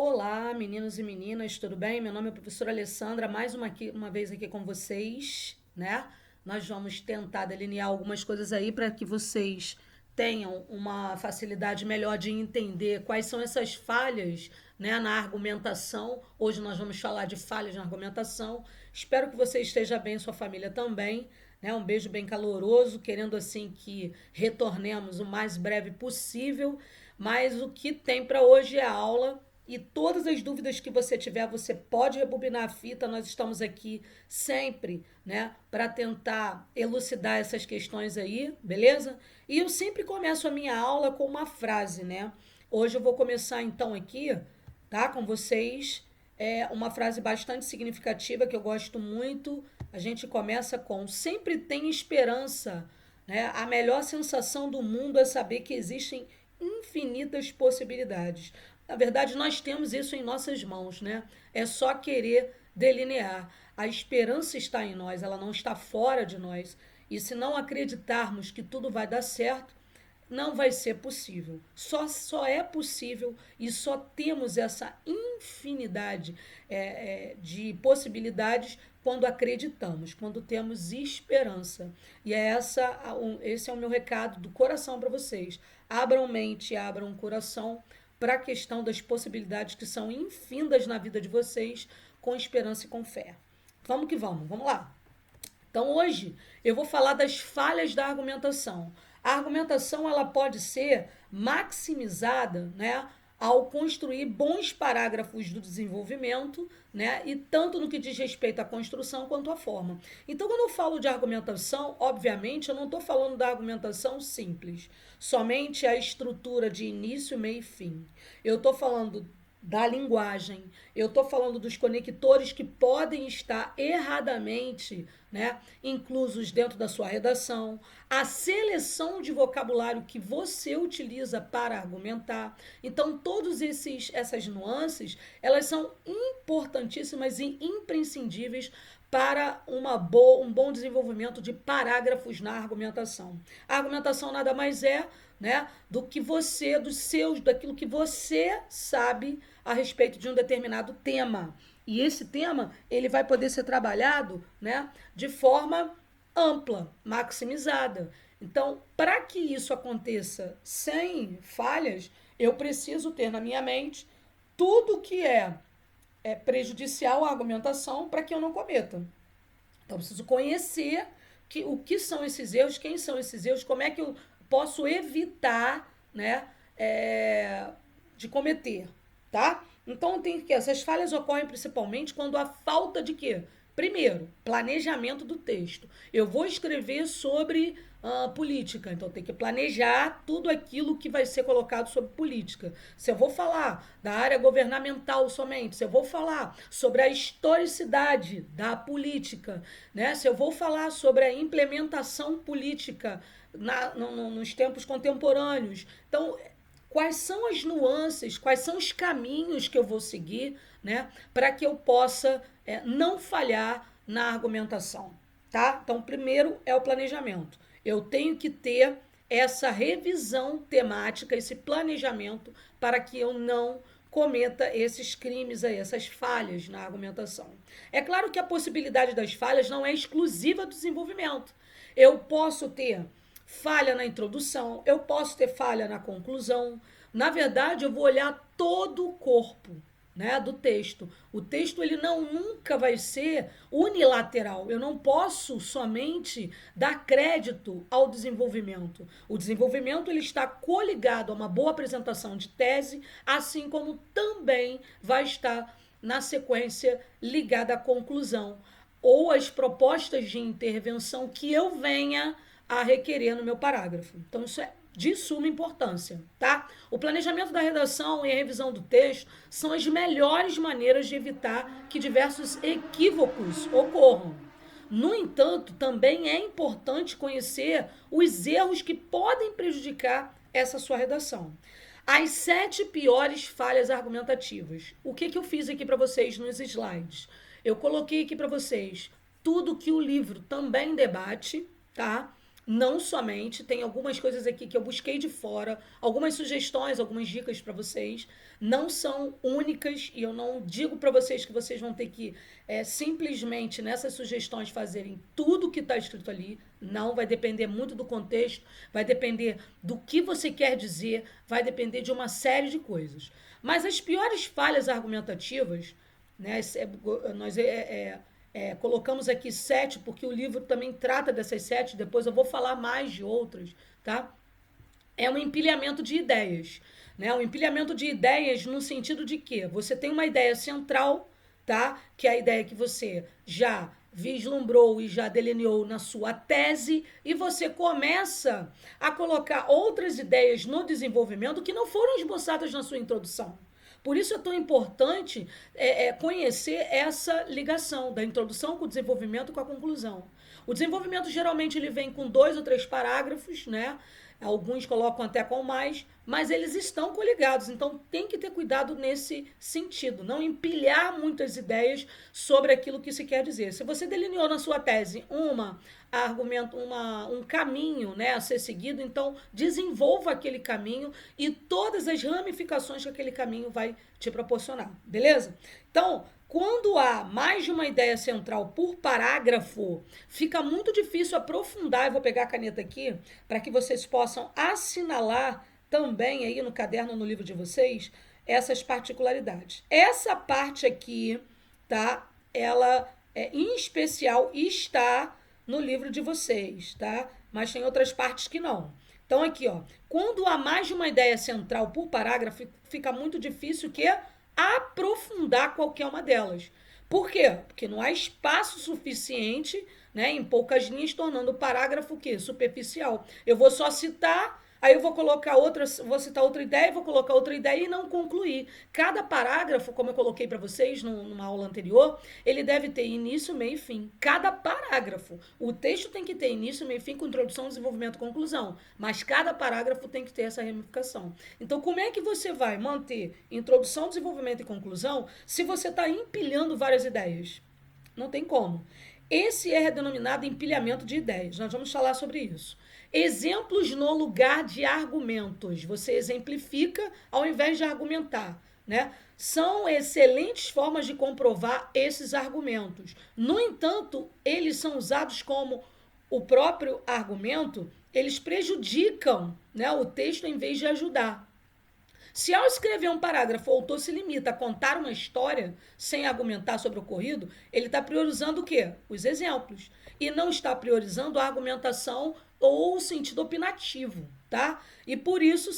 Olá, meninos e meninas, tudo bem? Meu nome é a professora Alessandra, mais uma vez aqui com vocês, né? Nós vamos tentar delinear algumas coisas aí para que vocês tenham uma facilidade melhor de entender quais são essas falhas, né, na argumentação. Hoje nós vamos falar de falhas na argumentação. Espero que você esteja bem, sua família também, né? Um beijo bem caloroso, querendo assim que retornemos o mais breve possível. Mas o que tem para hoje é a aula e todas as dúvidas que você tiver, você pode rebobinar a fita. Nós estamos aqui sempre, né, para tentar elucidar essas questões aí, beleza? E eu sempre começo a minha aula com uma frase, né? Hoje eu vou começar então aqui, tá, com vocês, uma frase bastante significativa que eu gosto muito. A gente começa com: sempre tem esperança, né? A melhor sensação do mundo é saber que existem infinitas possibilidades. Na verdade, nós temos isso em nossas mãos, né? É só querer delinear. A esperança está em nós, ela não está fora de nós. E se não acreditarmos que tudo vai dar certo, não vai ser possível. Só é possível e só temos essa infinidade de possibilidades quando acreditamos, quando temos esperança. E esse é o meu recado do coração para vocês. Abram mente, abram coração para a questão das possibilidades que são infindas na vida de vocês, com esperança e com fé. Vamos que vamos, vamos lá. Então hoje eu vou falar das falhas da argumentação. A argumentação ela pode ser maximizada, né, ao construir bons parágrafos do desenvolvimento, né, e tanto no que diz respeito à construção quanto à forma. Então, quando eu falo de argumentação, obviamente eu não estou falando da argumentação simples, somente a estrutura de início, meio e fim. Eu estou falando da linguagem, eu estou falando dos conectores que podem estar erradamente, né, inclusos dentro da sua redação, a seleção de vocabulário que você utiliza para argumentar. Então, todas essas nuances, elas são importantíssimas e imprescindíveis para um bom desenvolvimento de parágrafos na argumentação. A argumentação nada mais é, né, do que daquilo que você sabe a respeito de um determinado tema. E esse tema, ele vai poder ser trabalhado, né, de forma ampla, maximizada. Então, para que isso aconteça sem falhas, eu preciso ter na minha mente tudo que é prejudicial à argumentação para que eu não cometa. Então, eu preciso conhecer o que são esses erros, quem são esses erros, como é que eu posso evitar, né, de cometer, tá? Então, tem que essas falhas ocorrem principalmente quando há falta de quê? Primeiro, planejamento do texto. Eu vou escrever sobre política, então tem que planejar tudo aquilo que vai ser colocado sobre política. Se eu vou falar da área governamental somente, se eu vou falar sobre a historicidade da política, né? Se eu vou falar sobre a implementação política nos tempos contemporâneos. Então, quais são as nuances, quais são os caminhos que eu vou seguir, né, para que eu possa não falhar na argumentação, tá? Então, primeiro é o planejamento. Eu tenho que ter essa revisão temática, esse planejamento, para que eu não cometa esses crimes aí, essas falhas na argumentação. É claro que a possibilidade das falhas não é exclusiva do desenvolvimento. Eu posso ter falha na introdução, eu posso ter falha na conclusão. Na verdade, eu vou olhar todo o corpo, né, do texto. O texto ele nunca vai ser unilateral. Eu não posso somente dar crédito ao desenvolvimento. O desenvolvimento ele está coligado a uma boa apresentação de tese, assim como também vai estar na sequência ligada à conclusão ou às propostas de intervenção que eu venha a requerer no meu parágrafo. Então, isso é de suma importância, tá? O planejamento da redação e a revisão do texto são as melhores maneiras de evitar que diversos equívocos ocorram. No entanto, também é importante conhecer os erros que podem prejudicar essa sua redação. As 7 piores falhas argumentativas. O que eu fiz aqui para vocês nos slides? Eu coloquei aqui para vocês tudo que o livro também debate, tá? não somente, tem algumas coisas aqui que eu busquei de fora, algumas sugestões, algumas dicas para vocês, não são únicas e eu não digo para vocês que vocês vão ter que simplesmente nessas sugestões fazerem tudo que está escrito ali, não, vai depender muito do contexto, vai depender do que você quer dizer, vai depender de uma série de coisas. Mas as piores falhas argumentativas, né, nós colocamos aqui 7, porque o livro também trata dessas 7, depois eu vou falar mais de outras, tá? É um empilhamento de ideias, né? Um empilhamento de ideias no sentido de que você tem uma ideia central, tá? Que é a ideia que você já vislumbrou e já delineou na sua tese, e você começa a colocar outras ideias no desenvolvimento que não foram esboçadas na sua introdução. Por isso é tão importante conhecer essa ligação da introdução com o desenvolvimento com a conclusão. O desenvolvimento geralmente ele vem com 2 ou 3 parágrafos, né? Alguns colocam até com mais, mas eles estão coligados, então tem que ter cuidado nesse sentido, não empilhar muitas ideias sobre aquilo que se quer dizer. Se você delineou na sua tese um caminho, né, a ser seguido, então desenvolva aquele caminho e todas as ramificações que aquele caminho vai te proporcionar, beleza? Então, quando há mais de uma ideia central por parágrafo, fica muito difícil aprofundar. Eu vou pegar a caneta aqui para que vocês possam assinalar também aí no caderno, no livro de vocês, essas particularidades. Essa parte aqui, tá? Ela em especial está no livro de vocês, tá? Mas tem outras partes que não. Então aqui, ó, quando há mais de uma ideia central por parágrafo, fica muito difícil que aprofundar qualquer uma delas. Por quê? Porque não há espaço suficiente, né, em poucas linhas, tornando o parágrafo o quê? Superficial. Eu vou só citar, aí eu vou colocar outra, vou citar outra ideia, vou colocar outra ideia e não concluir. Cada parágrafo, como eu coloquei para vocês numa aula anterior, ele deve ter início, meio e fim. Cada parágrafo. O texto tem que ter início, meio e fim, com introdução, desenvolvimento e conclusão. Mas cada parágrafo tem que ter essa ramificação. Então, como é que você vai manter introdução, desenvolvimento e conclusão se você está empilhando várias ideias? Não tem como. Esse é denominado empilhamento de ideias. Nós vamos falar sobre isso. Exemplos no lugar de argumentos. Você exemplifica ao invés de argumentar, né? São excelentes formas de comprovar esses argumentos. No entanto, eles são usados como o próprio argumento, eles prejudicam, né, o texto em vez de ajudar. Se ao escrever um parágrafo o autor se limita a contar uma história sem argumentar sobre o ocorrido, ele está priorizando o quê? Os exemplos. E não está priorizando a argumentação ou o sentido opinativo, tá? E por isso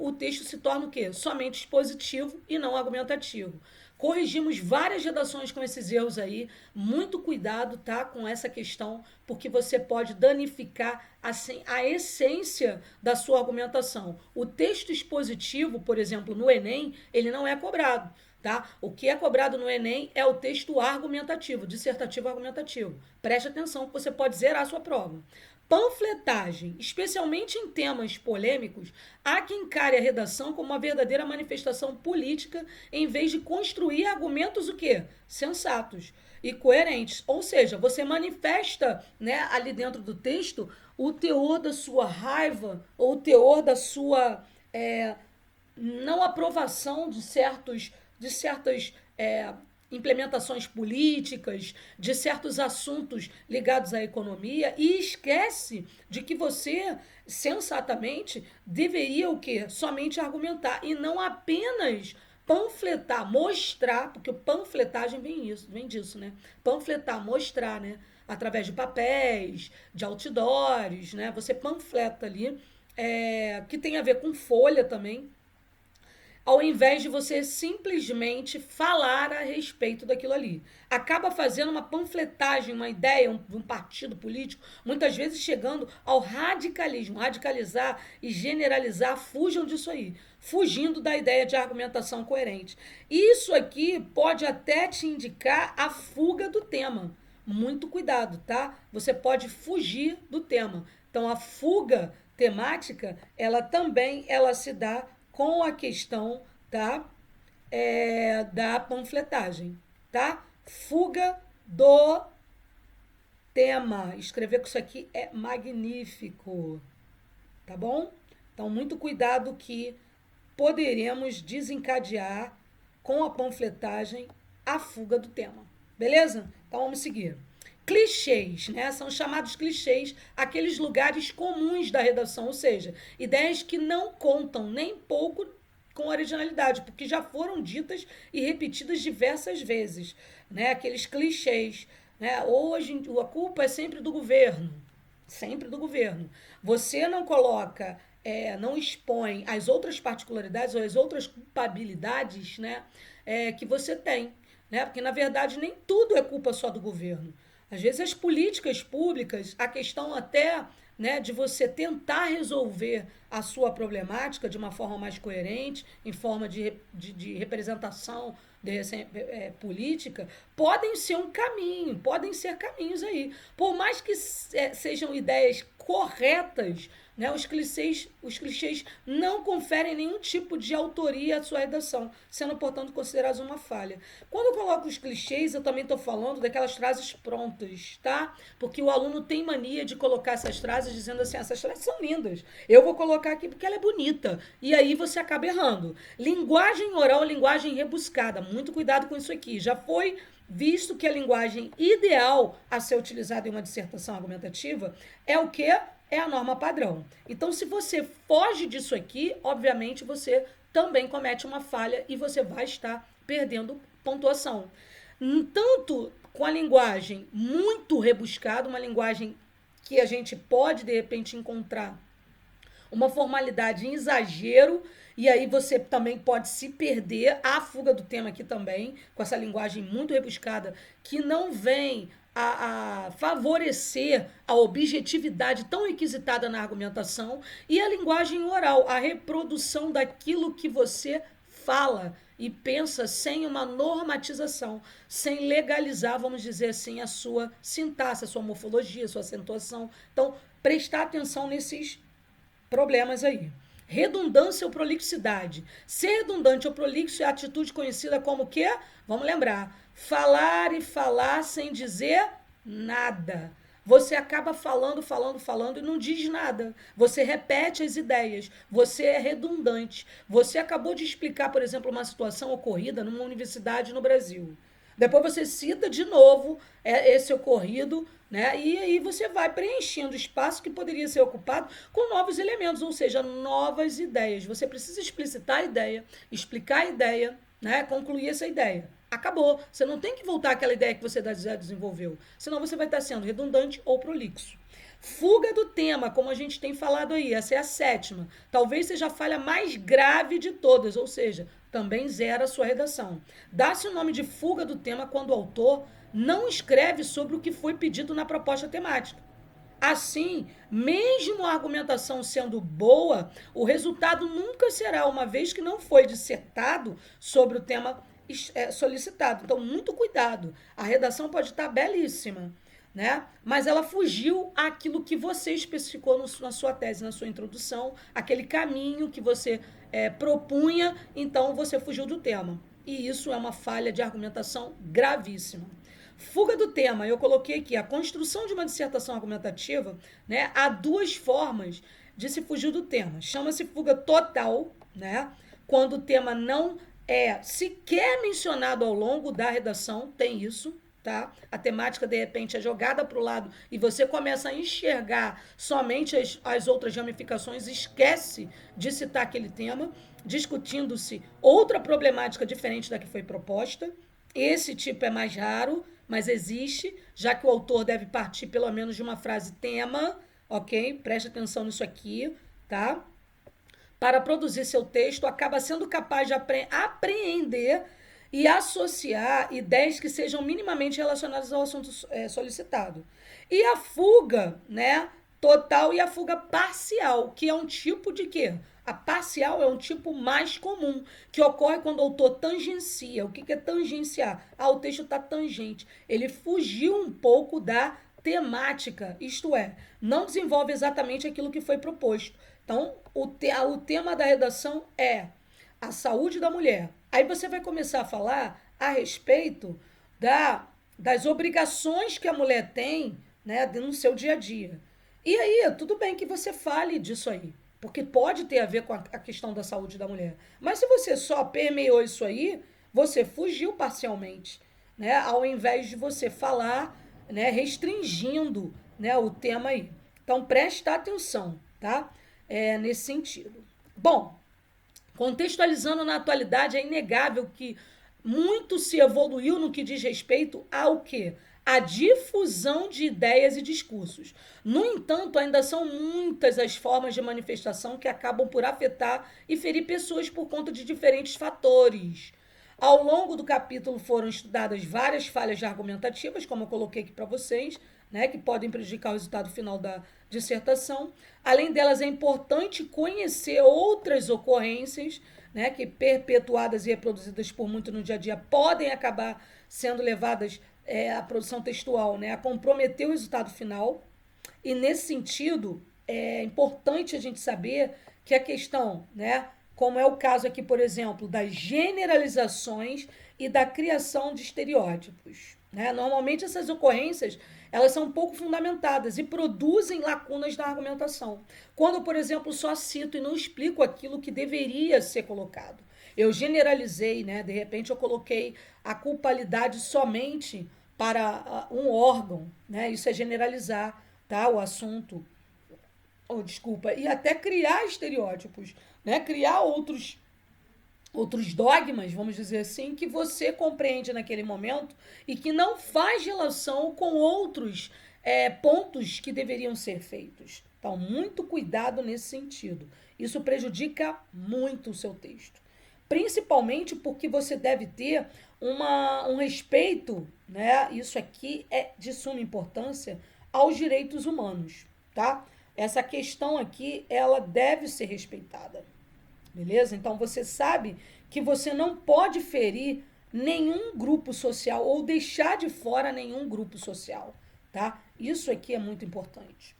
o texto se torna o quê? Somente expositivo e não argumentativo. Corrigimos várias redações com esses erros aí. Muito cuidado, tá, com essa questão, porque você pode danificar assim a essência da sua argumentação. O texto expositivo, por exemplo, no Enem, ele não é cobrado, tá? O que é cobrado no Enem é o texto argumentativo, dissertativo argumentativo. Preste atenção que você pode zerar a sua prova. Panfletagem, especialmente em temas polêmicos, há quem encare a redação como uma verdadeira manifestação política em vez de construir argumentos o quê? Sensatos e coerentes. Ou seja, você manifesta, né, ali dentro do texto o teor da sua raiva ou o teor da sua não aprovação de certas implementações políticas, de certos assuntos ligados à economia, e esquece de que você, sensatamente, deveria o quê? Somente argumentar e não apenas panfletar, mostrar, porque o panfletagem vem disso, né? Panfletar, mostrar, né? Através de papéis, de outdoors, né? Você panfleta ali, que tem a ver com folha também, ao invés de você simplesmente falar a respeito daquilo ali. Acaba fazendo uma panfletagem, uma ideia, um partido político, muitas vezes chegando ao radicalismo. Radicalizar e generalizar, fujam disso aí. Fugindo da ideia de argumentação coerente. Isso aqui pode até te indicar a fuga do tema. Muito cuidado, tá? Você pode fugir do tema. Então, a fuga temática, ela se dá com a questão, tá? Da panfletagem, tá? Fuga do tema. Escrever com isso aqui é magnífico, tá bom? Então, muito cuidado que poderemos desencadear com a panfletagem a fuga do tema. Beleza? Então, vamos seguir. Clichês, né? São chamados clichês aqueles lugares comuns da redação, ou seja, ideias que não contam nem pouco com originalidade, porque já foram ditas e repetidas diversas vezes, né? Aqueles clichês, né? Hoje a culpa é sempre do governo. Você não coloca, não expõe as outras particularidades ou as outras culpabilidades, né? Que você tem, né? Porque na verdade nem tudo é culpa só do governo. Às vezes as políticas públicas, a questão até, né, de você tentar resolver a sua problemática de uma forma mais coerente, em forma de representação política, podem ser um caminho, podem ser caminhos aí. Por mais que sejam ideias corretas, né, os clichês não conferem nenhum tipo de autoria à sua redação, sendo, portanto, considerados uma falha. Quando eu coloco os clichês, eu também estou falando daquelas frases prontas, tá? Porque o aluno tem mania de colocar essas frases dizendo assim, essas frases são lindas, eu vou colocar aqui porque ela é bonita, e aí você acaba errando. Linguagem oral é linguagem rebuscada, muito cuidado com isso aqui. Já foi visto que a linguagem ideal a ser utilizada em uma dissertação argumentativa é o quê? É a norma padrão. Então, se você foge disso aqui, obviamente você também comete uma falha e você vai estar perdendo pontuação. Tanto com a linguagem muito rebuscada, uma linguagem que a gente pode, de repente, encontrar uma formalidade em exagero, e aí você também pode se perder. A fuga do tema aqui também, com essa linguagem muito rebuscada, que não vem a favorecer a objetividade tão requisitada na argumentação, e a linguagem oral, a reprodução daquilo que você fala e pensa sem uma normatização, sem legalizar, vamos dizer assim, a sua sintaxe, a sua morfologia, a sua acentuação. Então, prestar atenção nesses problemas aí. Redundância ou prolixidade. Ser redundante ou prolixo é a atitude conhecida como o quê? Vamos lembrar. Falar e falar sem dizer nada. Você acaba falando e não diz nada. Você repete as ideias. Você é redundante. Você acabou de explicar, por exemplo, uma situação ocorrida numa universidade no Brasil. Depois você cita de novo esse ocorrido, né? E aí você vai preenchendo o espaço que poderia ser ocupado com novos elementos, ou seja, novas ideias. Você precisa explicitar a ideia, explicar a ideia, né? Concluir essa ideia. Acabou. Você não tem que voltar àquela ideia que você já desenvolveu, senão você vai estar sendo redundante ou prolixo. Fuga do tema, como a gente tem falado aí, essa é a 7ª. Talvez seja a falha mais grave de todas, ou seja, também zera a sua redação. Dá-se o nome de fuga do tema quando o autor não escreve sobre o que foi pedido na proposta temática. Assim, mesmo a argumentação sendo boa, o resultado nunca será, uma vez que não foi dissertado sobre o tema solicitado. Então, muito cuidado. A redação pode estar belíssima, né? Mas ela fugiu àquilo que você especificou na sua tese, na sua introdução, aquele caminho que você propunha, então você fugiu do tema. E isso é uma falha de argumentação gravíssima. Fuga do tema, eu coloquei aqui, a construção de uma dissertação argumentativa, né? Há 2 formas de se fugir do tema. Chama-se fuga total, né? Quando o tema não é sequer mencionado ao longo da redação, tem isso, tá? A temática, de repente, é jogada para o lado e você começa a enxergar somente as outras ramificações, esquece de citar aquele tema, discutindo-se outra problemática diferente da que foi proposta. Esse tipo é mais raro, mas existe, já que o autor deve partir pelo menos de uma frase tema, ok? Preste atenção nisso aqui, tá? Para produzir seu texto, acaba sendo capaz de apreender e associar ideias que sejam minimamente relacionadas ao assunto solicitado. E a fuga, né, total e a fuga parcial, que é um tipo de quê? A parcial é um tipo mais comum, que ocorre quando o autor tangencia. O que é tangenciar? O texto está tangente. Ele fugiu um pouco da temática, isto é, não desenvolve exatamente aquilo que foi proposto. Então, o tema da redação é a saúde da mulher. Aí você vai começar a falar a respeito das obrigações que a mulher tem né, no seu dia a dia. E aí, tudo bem que você fale disso aí, porque pode ter a ver com a questão da saúde da mulher. Mas se você só permeou isso aí, você fugiu parcialmente, né, ao invés de você falar, né, restringindo, né, o tema aí. Então, preste atenção, tá? Nesse sentido. Bom, contextualizando na atualidade, é inegável que muito se evoluiu no que diz respeito ao quê? A difusão de ideias e discursos. No entanto, ainda são muitas as formas de manifestação que acabam por afetar e ferir pessoas por conta de diferentes fatores. Ao longo do capítulo foram estudadas várias falhas argumentativas, como eu coloquei aqui para vocês, né, que podem prejudicar o resultado final da dissertação. Além delas, é importante conhecer outras ocorrências, né, que perpetuadas e reproduzidas por muito no dia a dia podem acabar sendo levadas à produção textual, né, a comprometer o resultado final. E nesse sentido, é importante a gente saber que a questão, né, como é o caso aqui, por exemplo, das generalizações e da criação de estereótipos, né? Normalmente essas ocorrências, elas são pouco fundamentadas e produzem lacunas na argumentação. Quando, por exemplo, só cito e não explico aquilo que deveria ser colocado. Eu generalizei, né? De repente eu coloquei a culpabilidade somente para um órgão, né? Isso é generalizar, tá? O assunto, desculpa, e até criar estereótipos, né? Criar outros dogmas, vamos dizer assim, que você compreende naquele momento e que não faz relação com outros pontos que deveriam ser feitos. Então, muito cuidado nesse sentido. Isso prejudica muito o seu texto. Principalmente porque você deve ter um respeito, né? Isso aqui é de suma importância aos direitos humanos, tá? Essa questão aqui, ela deve ser respeitada. Beleza? Então você sabe que você não pode ferir nenhum grupo social ou deixar de fora nenhum grupo social, tá? Isso aqui é muito importante.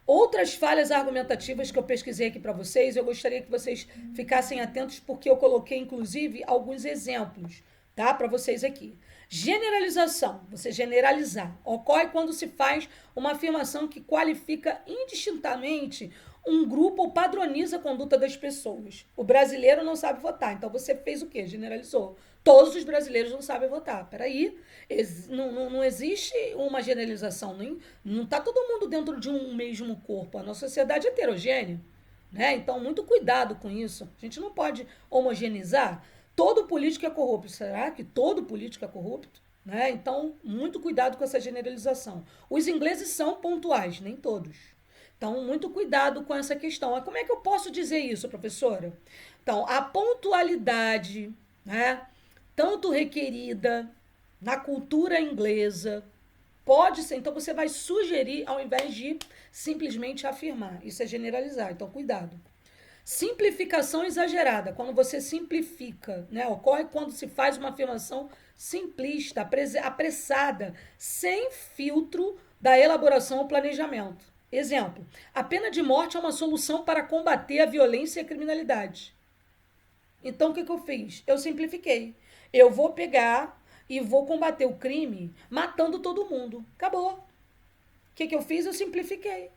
Outras falhas argumentativas que eu pesquisei aqui para vocês, eu gostaria que vocês ficassem atentos porque eu coloquei inclusive alguns exemplos, tá? Para vocês aqui. Generalização, você generalizar, ocorre quando se faz uma afirmação que qualifica indistintamente um grupo ou padroniza a conduta das pessoas. O brasileiro não sabe votar, então você fez o quê? Generalizou. Todos os brasileiros não sabem votar. Peraí, não existe uma generalização, não está todo mundo dentro de um mesmo corpo. A nossa sociedade é heterogênea, né? Então, muito cuidado com isso. A gente não pode homogeneizar. Todo político é corrupto. Será que todo político é corrupto? Né? Então, muito cuidado com essa generalização. Os ingleses são pontuais, nem todos. Então, muito cuidado com essa questão. Como é que eu posso dizer isso, professora? Então, a pontualidade, né, tanto requerida na cultura inglesa, pode ser. Então, você vai sugerir ao invés de simplesmente afirmar. Isso é generalizar. Então, cuidado. Simplificação exagerada, quando você simplifica, né? Ocorre quando se faz uma afirmação simplista, apressada, sem filtro da elaboração ou planejamento. Exemplo, a pena de morte é uma solução para combater a violência e a criminalidade. Então, o que eu fiz? Eu simplifiquei. Eu vou pegar e vou combater o crime matando todo mundo. Acabou. O que eu fiz? Eu simplifiquei.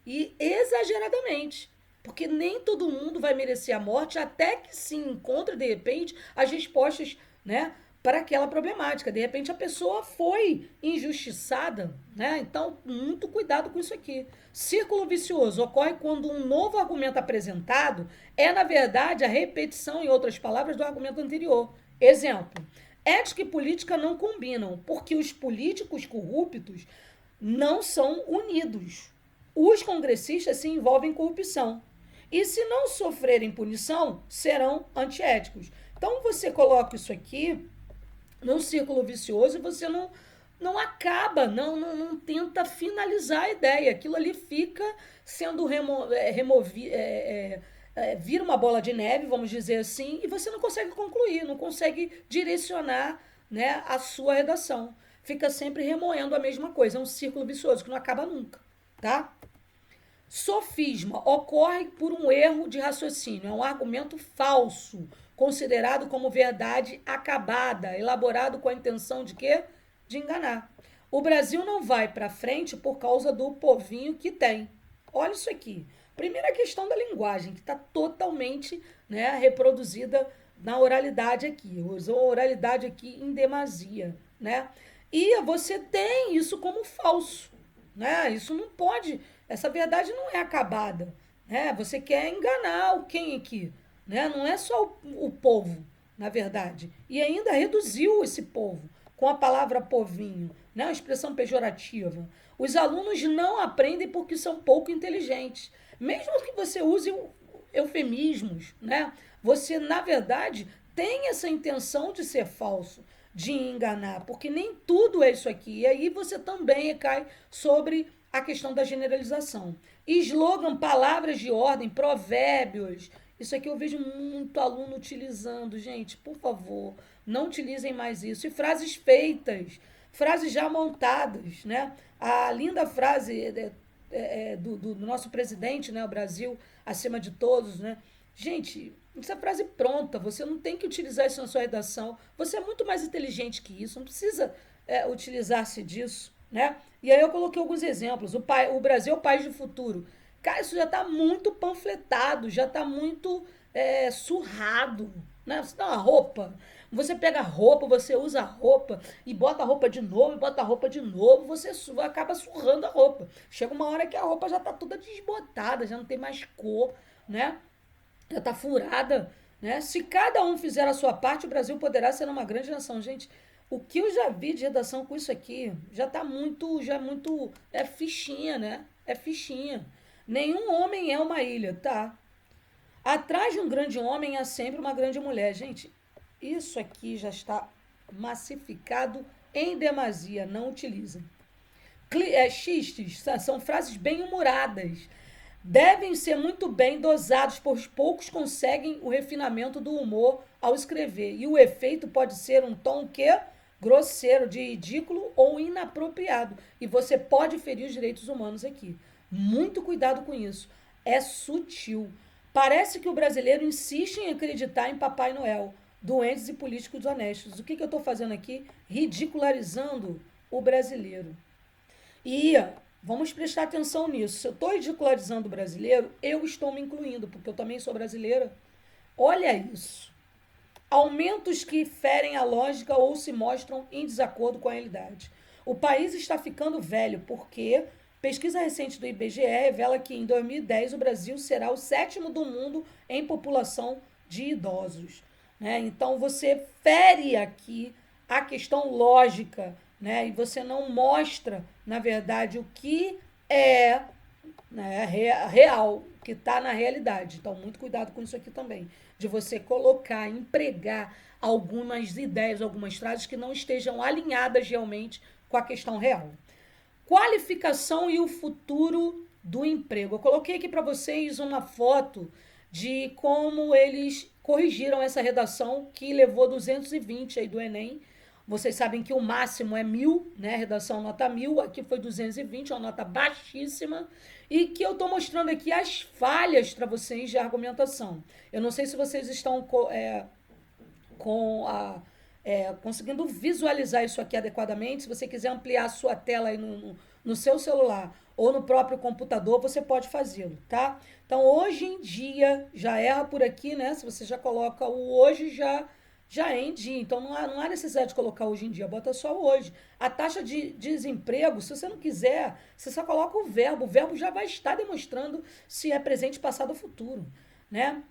E exageradamente. Porque nem todo mundo vai merecer a morte, até que se encontre, de repente, as respostas, né, para aquela problemática. De repente, a pessoa foi injustiçada, né? Então, muito cuidado com isso aqui. Círculo vicioso ocorre quando um novo argumento apresentado é, na verdade, a repetição, em outras palavras, do argumento anterior. Exemplo, ética e política não combinam, porque os políticos corruptos não são unidos. Os congressistas se envolvem em corrupção. E se não sofrerem punição, serão antiéticos. Então, você coloca isso aqui num círculo vicioso e você não acaba, não tenta finalizar a ideia. Aquilo ali fica sendo removido, vira uma bola de neve, vamos dizer assim, e você não consegue concluir, não consegue direcionar, né, a sua redação. Fica sempre remoendo a mesma coisa. É um círculo vicioso que não acaba nunca, tá? Sofisma ocorre por um erro de raciocínio, é um argumento falso, considerado como verdade acabada, elaborado com a intenção de quê? De enganar. O Brasil não vai para frente por causa do povinho que tem. Olha isso aqui. Primeira questão da linguagem, que está totalmente, né, reproduzida na oralidade aqui. Usou a oralidade aqui em demasia, né? E você tem isso como falso, né? Isso não pode, essa verdade não é acabada, né? Você quer enganar quem aqui, né? Não é só o povo, na verdade. E ainda reduziu esse povo com a palavra povinho, né? Uma expressão pejorativa. Os alunos não aprendem porque são pouco inteligentes. Mesmo que você use eufemismos, né? Você, na verdade, tem essa intenção de ser falso, de enganar, porque nem tudo é isso aqui. E aí você também cai sobre a questão da generalização. Slogan, palavras de ordem, provérbios. Isso aqui eu vejo muito aluno utilizando. Gente, por favor, não utilizem mais isso. E frases feitas, frases já montadas, né? A linda frase do nosso presidente, né? O Brasil acima de todos, né? Gente, essa frase pronta, você não tem que utilizar isso na sua redação. Você é muito mais inteligente que isso, não precisa utilizar-se disso, né? E aí eu coloquei alguns exemplos. O Brasil é o país do futuro. Cara, isso já está muito panfletado, já está muito surrado, né? Você dá uma roupa, você pega a roupa, você usa a roupa e bota a roupa de novo, e bota a roupa de novo, você acaba surrando a roupa. Chega uma hora que a roupa já está toda desbotada, já não tem mais cor, né? Já está furada, né? Se cada um fizer a sua parte, o Brasil poderá ser uma grande nação. Gente, o que eu já vi de redação com isso aqui já está muito, é fichinha, né? É fichinha. Nenhum homem é uma ilha, tá? Atrás de um grande homem há sempre uma grande mulher. Gente, isso aqui já está massificado em demasia, não utilizem. Xistes são frases bem-humoradas. Devem ser muito bem dosados, pois poucos conseguem o refinamento do humor ao escrever. E o efeito pode ser um tom que grosseiro, de ridículo ou inapropriado. E você pode ferir os direitos humanos aqui. Muito cuidado com isso. É sutil. Parece que o brasileiro insiste em acreditar em Papai Noel, doentes e políticos honestos. O que eu estou fazendo aqui? Ridicularizando o brasileiro. E vamos prestar atenção nisso. Se eu estou ridicularizando o brasileiro, eu estou me incluindo, porque eu também sou brasileira. Olha isso. Aumentos que ferem a lógica ou se mostram em desacordo com a realidade. O país está ficando velho porque pesquisa recente do IBGE revela que em 2010 o Brasil será o 7º do mundo em população de idosos, né? Então você fere aqui a questão lógica, né? E você não mostra, na verdade, o que é, né, real, o que está na realidade. Então, muito cuidado com isso aqui também, de você colocar, empregar algumas ideias, algumas frases que não estejam alinhadas realmente com a questão real. Qualificação e o futuro do emprego. Eu coloquei aqui para vocês uma foto de como eles corrigiram essa redação que levou 220 aí do Enem. Vocês sabem que o máximo é 1000, né? Redação nota 1000, aqui foi 220, uma nota baixíssima. E que eu estou mostrando aqui as falhas para vocês de argumentação. Eu não sei se vocês estão conseguindo visualizar isso aqui adequadamente. Se você quiser ampliar a sua tela aí no seu celular ou no próprio computador, você pode fazê-lo, tá? Então, hoje em dia, já erra por aqui, né? Se você já coloca o hoje, já é em dia. Então, não há necessidade de colocar hoje em dia, bota só hoje. A taxa de desemprego, se você não quiser, você só coloca o verbo já vai estar demonstrando se é presente, passado ou futuro, né?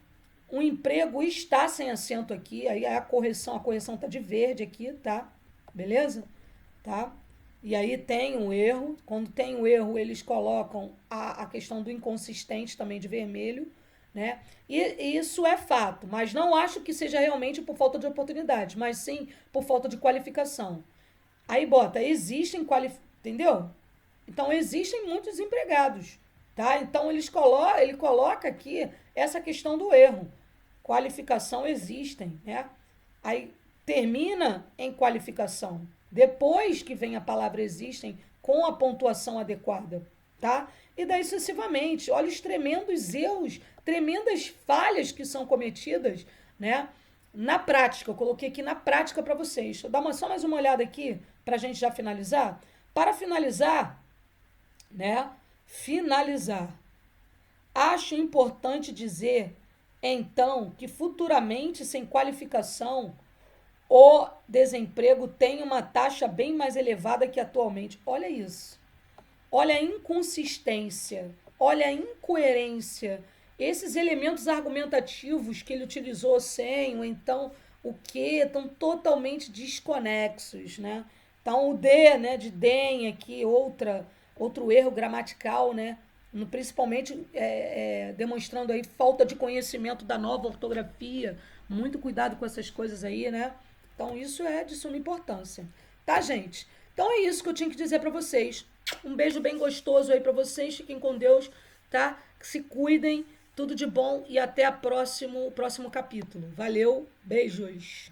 O emprego está sem acento aqui, aí a correção tá de verde aqui, tá? Beleza? Tá? E aí tem um erro, quando tem um erro eles colocam a questão do inconsistente também de vermelho, né? E isso é fato, mas não acho que seja realmente por falta de oportunidade, mas sim por falta de qualificação. Aí bota, entendeu? Então existem muitos empregados, tá? Então ele coloca aqui essa questão do erro. Qualificação existem, né? Aí termina em qualificação. Depois que vem a palavra existem com a pontuação adequada, tá? E daí sucessivamente. Olha os tremendos erros, tremendas falhas que são cometidas, né? Na prática, eu coloquei aqui na prática para vocês. Deixa eu dar só mais uma olhada aqui para a gente já finalizar. Para finalizar, né? Finalizar. Acho importante dizer, então, que futuramente, sem qualificação, o desemprego tem uma taxa bem mais elevada que atualmente. Olha isso. Olha a inconsistência, olha a incoerência. Esses elementos argumentativos que ele utilizou sem, ou então o que, estão totalmente desconexos, né? Então o D, né, de DEM aqui, outro erro gramatical, né? Principalmente demonstrando aí falta de conhecimento da nova ortografia. Muito cuidado com essas coisas aí, né? Então isso é de suma importância. Tá, gente? Então é isso que eu tinha que dizer para vocês. Um beijo bem gostoso aí para vocês. Fiquem com Deus, tá? Se cuidem. Tudo de bom e até o próximo capítulo. Valeu, beijos.